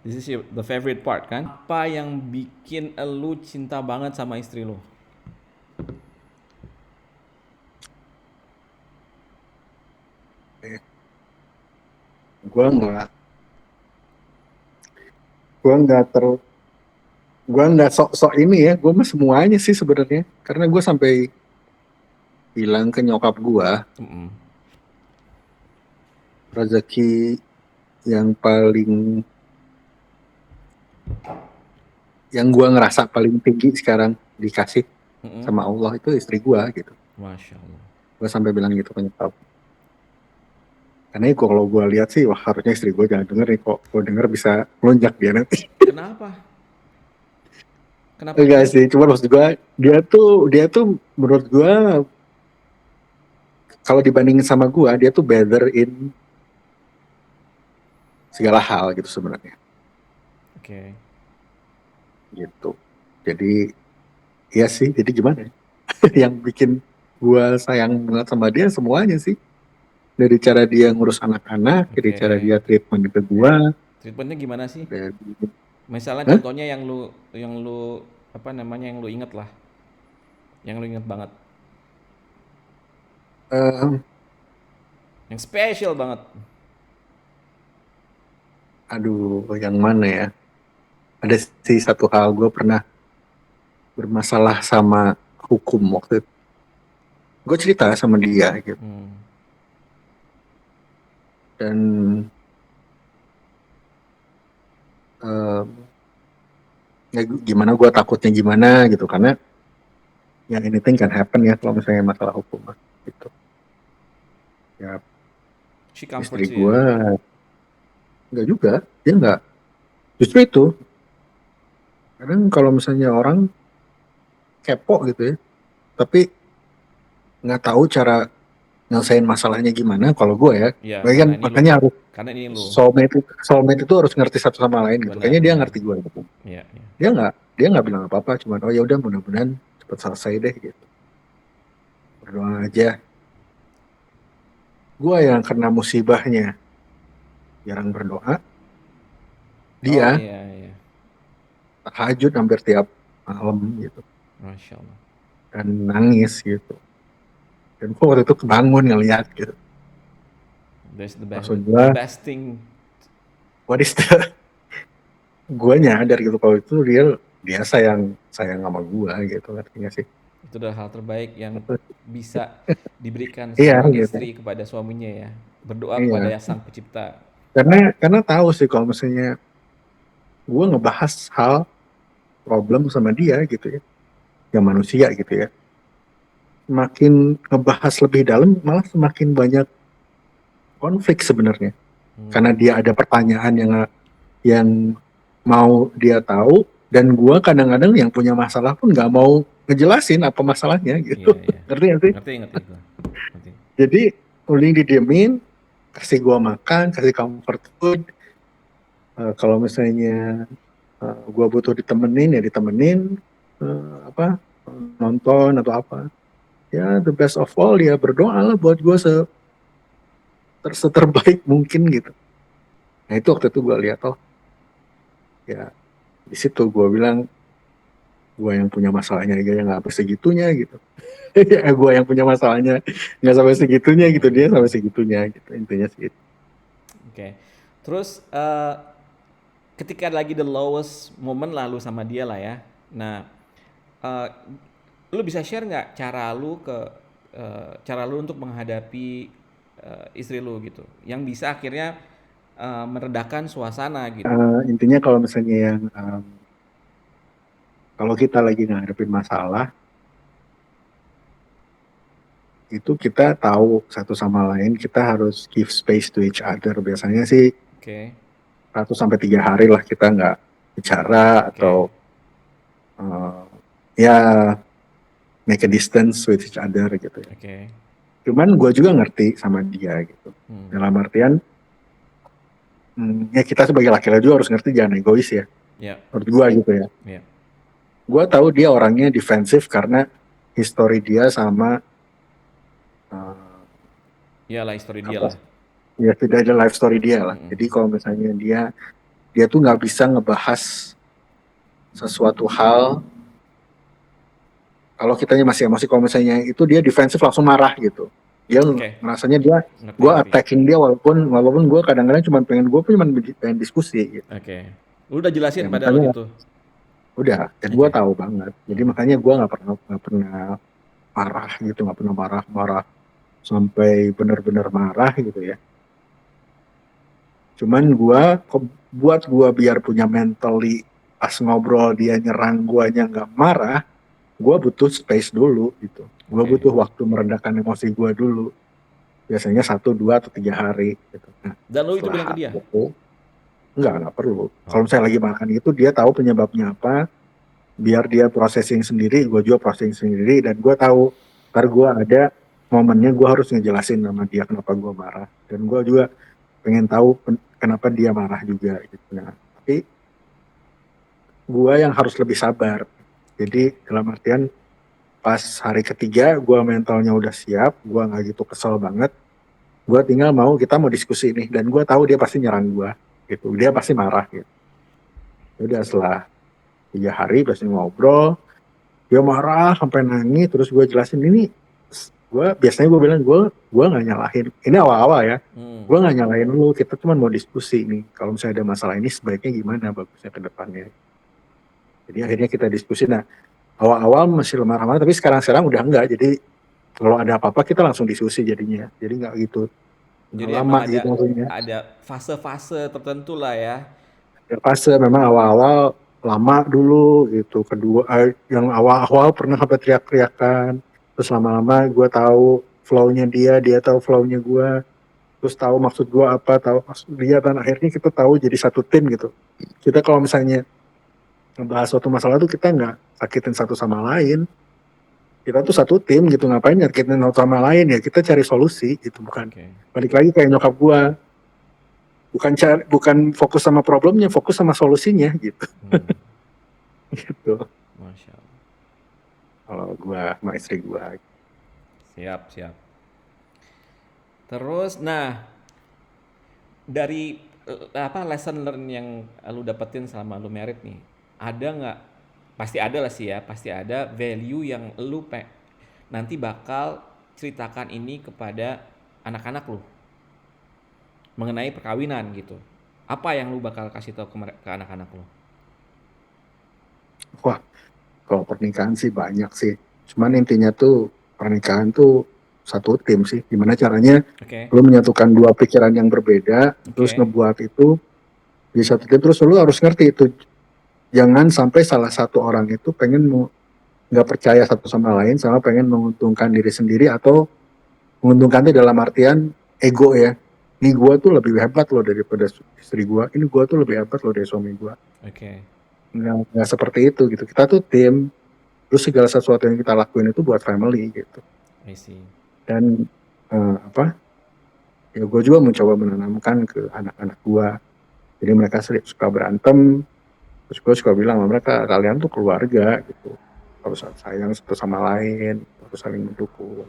This is the favorite part kan? Apa yang bikin lu cinta banget sama istri lu? Eh, Gua nggak, gua nggak ter, gua nggak sok-sok ini ya. Gua mah semuanya sih sebenarnya. Karena gua sampai bilang ke nyokap gua, Mm-mm. rezeki yang paling, yang gua ngerasa paling tinggi sekarang dikasih Mm-mm. sama Allah itu istri gua gitu. Masya Allah. Gua sampai bilang gitu ke nyokap. Karena kalau gua lihat sih, wah harusnya istri gua jangan denger nih. Kok gua denger bisa melonjak dia nanti. Kenapa? Kenapa Enggak gitu? sih, cuma maksud gua dia tuh menurut gua kalau dibandingin sama gua, dia tuh better in segala hal gitu sebenarnya Oke. gitu. Jadi iya sih, jadi gimana ya? Yang bikin gua sayang banget sama dia semuanya sih, dari cara dia ngurus anak-anak, dari Oke. cara dia treatment ke gua, Treatmentnya gimana sih? dan Misalnya Hah? contohnya yang lu apa namanya yang lu inget lah, yang lu inget banget, Eh, yang spesial banget. aduh, yang mana ya? Ada sih satu hal, gue pernah bermasalah sama hukum waktu itu. Gue cerita sama dia gitu, Hmm. dan eh, ya gimana gue takutnya gimana gitu, karena yang anything can happen ya kalau misalnya masalah hukum mah, gitu. Ya She istri comforts you ya. gue nggak juga, dia nggak, justru itu kadang kalau misalnya orang kepo gitu ya, tapi nggak tahu cara nyelesain masalahnya gimana. Kalau gue ya, Iya, kan karena ini lu makanya kan. harus Karena ini lu. soulmate itu harus ngerti satu sama lain gitu. Benar, Kayaknya dia benar. ngerti gue gitu. Iya, iya. Dia nggak bilang apa-apa, cuman oh ya udah mudah-mudahan cepat selesai deh gitu. Berdoa aja. Gue yang kena musibahnya jarang berdoa, Oh dia iya, iya. tahajud hampir tiap malam gitu, Masya Allah. dan nangis gitu. Dan gue waktu itu kebangun ngeliat gitu. That's Maksud the gue, best thing. what is the, gue nyadar gitu kalau itu dia sayang sayang sama gue gitu, artinya sih. Itu adalah hal terbaik yang bisa diberikan Iya seorang gitu. istri kepada suaminya ya. Berdoa kepada Iya. Sang Pencipta. Karena tahu sih kalau misalnya gue ngebahas hal problem sama dia gitu ya, ya manusia gitu ya. Semakin ngebahas lebih dalam malah semakin banyak konflik sebenarnya. Karena Hmm, dia ada pertanyaan yang mau dia tahu, dan gue kadang-kadang yang punya masalah pun nggak mau ngejelasin apa masalahnya iya, gitu. iya. Ngerti nggak sih? Ngerti, ngerti gua. Ngerti. Jadi mending didiemin, kasih gue makan, kasih comfort food. Kalau misalnya gue butuh ditemenin ya ditemenin, apa, nonton atau apa. Ya the best of all ya berdoa lah buat gue seterbaik mungkin gitu. Nah itu waktu itu gue lihat, oh ya di situ gue bilang, gue yang punya masalahnya aja yang nggak sampai segitunya gitu. Ya gue yang punya masalahnya nggak sampai segitunya gitu, dia sampai Hmm, segitunya gitu, intinya sih itu. oke. Terus ketika lagi the lowest moment lalu sama dia lah ya. Nah, eh, lu bisa share nggak cara lu untuk menghadapi istri lu gitu, yang bisa akhirnya meredakan suasana gitu. Intinya kalau misalnya yang kalau kita lagi ngadepin masalah, itu kita tahu satu sama lain, kita harus give space to each other. Biasanya sih Oke, 1 sampai 3 hari lah kita nggak bicara, atau oke, ya make a distance with each other gitu ya. oke. Cuman gue juga ngerti sama dia gitu. Hmm, Dalam artian, ya kita sebagai laki-laki juga harus ngerti jangan egois ya. ya, Menurut gue gitu ya. ya. Gue tahu dia orangnya defensif karena history dia sama eh, Iyalah, histori dia apa, lah. ya tidak ada life story dia lah. Jadi Mm-mm. kalau misalnya dia dia tuh nggak bisa ngebahas sesuatu hal kalau kitanya masih emosi. Kalau misalnya itu dia defensif langsung marah gitu, dia Oke, merasanya dia gue ngerti. attacking dia, walaupun gue kadang-kadang pengen diskusi gitu. Oke. Lu udah Ya jelasin padahal makanya gitu. udah, dan gue Oke. tahu banget, jadi Hmm. makanya gue nggak pernah marah gitu, nggak pernah marah sampai benar-benar marah gitu ya. Cuman buat gue biar punya mentally, pas ngobrol dia nyerang guanya nggak marah, gue butuh space dulu gitu. Gue Oke. butuh waktu meredakan emosi gue dulu. Biasanya 1, 2, atau 3 hari gitu. Nah, Dan lu itu bilang ke setelah dia? itu, nggak perlu. Kalau Oh, misalnya lagi makan itu, dia tahu penyebabnya apa, biar dia processing sendiri, gue juga processing sendiri, dan gue tahu, ntar gue ada momennya gue harus ngejelasin sama dia kenapa gue marah. Dan gue juga pengen tahu kenapa dia marah juga gitu. Nah, tapi gue yang harus lebih sabar. oke. Jadi dalam artian pas hari ketiga gue mentalnya udah siap, gue nggak gitu kesel banget, gue tinggal kita mau diskusi nih, dan gue tahu dia pasti nyerang gue gitu, dia pasti marah gitu. Udah setelah 3 hari pasti ngobrol, dia marah sampai nangis, terus gue jelasin ini, gue bilang gue nggak nyalahin, ini awal-awal ya, Hmm. gue nggak nyalahin lu, kita cuma mau diskusi nih, kalau misalnya ada masalah ini sebaiknya gimana bagusnya ke depannya. Jadi akhirnya kita diskusi. Nah, awal-awal masih lemah-lemah, tapi sekarang-sekarang udah enggak. Jadi kalau ada apa-apa kita langsung diskusi jadinya. Jadi nggak gitu, nggak Jadi lama emang gitu maksudnya. ada fase-fase tertentu lah ya. Ya fase memang awal-awal lama dulu gitu. Kedua, yang awal-awal pernah sampai teriak-teriakan. Terus lama-lama gue tahu flow-nya dia tahu flow-nya gue. Terus tahu maksud gue apa, tahu maksud dia, dan akhirnya kita tahu jadi satu tim gitu. Kita kalau misalnya ngebahas suatu masalah tuh kita nggak sakitin satu sama lain, kita tuh satu tim gitu, ngapain nyakitin satu sama lain, ya kita cari solusi gitu. Bukan Oke. balik lagi kayak nyokap gua, bukan fokus sama problemnya, fokus sama solusinya gitu. Hmm. Gitu Masya Allah. kalau gua sama istri gua. Siap, siap. Terus, nah, dari apa lesson learn yang lu dapetin selama lu merit nih, ada nggak? Pasti ada lah sih ya, pasti ada value yang nanti bakal ceritakan ini kepada anak-anak lu mengenai perkawinan gitu. Apa yang lu bakal kasih tahu ke anak-anak lu? Wah, kalau pernikahan sih banyak sih, cuman intinya tuh pernikahan tuh satu tim sih. Gimana caranya Oke, lu menyatukan dua pikiran yang berbeda, terus oke, ngebuat itu di satu tim. Terus lu harus ngerti itu, jangan sampai salah satu orang itu pengen nggak percaya satu sama lain, sama pengen menguntungkan diri sendiri, atau menguntungkan itu dalam artian ego ya. Ini gue tuh lebih hebat loh daripada istri gue. Ini gue tuh lebih hebat loh dari suami gue. oke. Nggak seperti itu gitu. Kita tuh tim. Terus segala sesuatu yang kita lakuin itu buat family gitu. I see. Dan apa? Ya gue juga mencoba menanamkan ke anak-anak gue. Jadi mereka suka berantem. Terus gue suka bilang sama mereka, kalian tuh keluarga gitu. Harus sayang satu sama lain. Harus saling mendukung.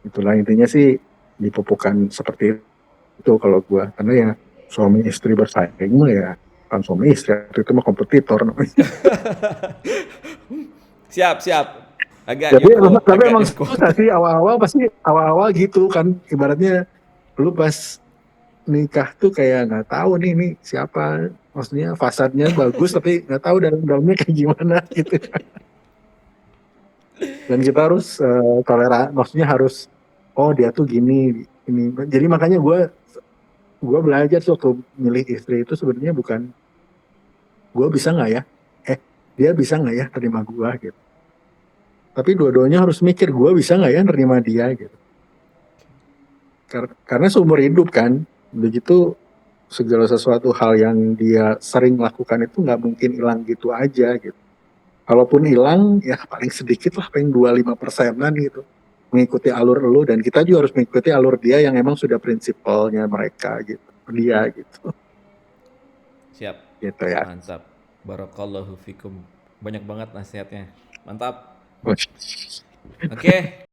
Itulah intinya sih, dipupukan seperti itu kalau gua, karena ya suami istri bersaing mah ya kan suami istri, itu mah kompetitor namanya. Siap, siap. Agak Tapi new emang, quote, tapi agak emang new susah quote. sih awal-awal, pasti awal-awal gitu kan, ibaratnya lu pas nikah tuh kayak nggak tahu nih siapa, maksudnya fasadnya bagus tapi nggak tahu dalam-dalamnya kayak gimana gitu. Dan kita harus toleran, maksudnya harus, oh dia tuh gini ini. Jadi makanya gue belajar tuh waktu milih istri itu, sebenarnya bukan gue bisa nggak ya, eh dia bisa nggak ya terima gue gitu, tapi dua-duanya harus mikir, gue bisa nggak ya nerima dia gitu. Karena seumur hidup kan, begitu segala sesuatu hal yang dia sering lakukan itu nggak mungkin hilang gitu aja gitu. Kalaupun hilang ya paling sedikit lah, paling 25%-an gitu, mengikuti alur lu, dan kita juga harus mengikuti alur dia yang emang sudah prinsipalnya mereka gitu, dia gitu. Siap. Gitu ya. Mantap. Barakallahu fikum. Banyak banget nasihatnya. Mantap. Oke,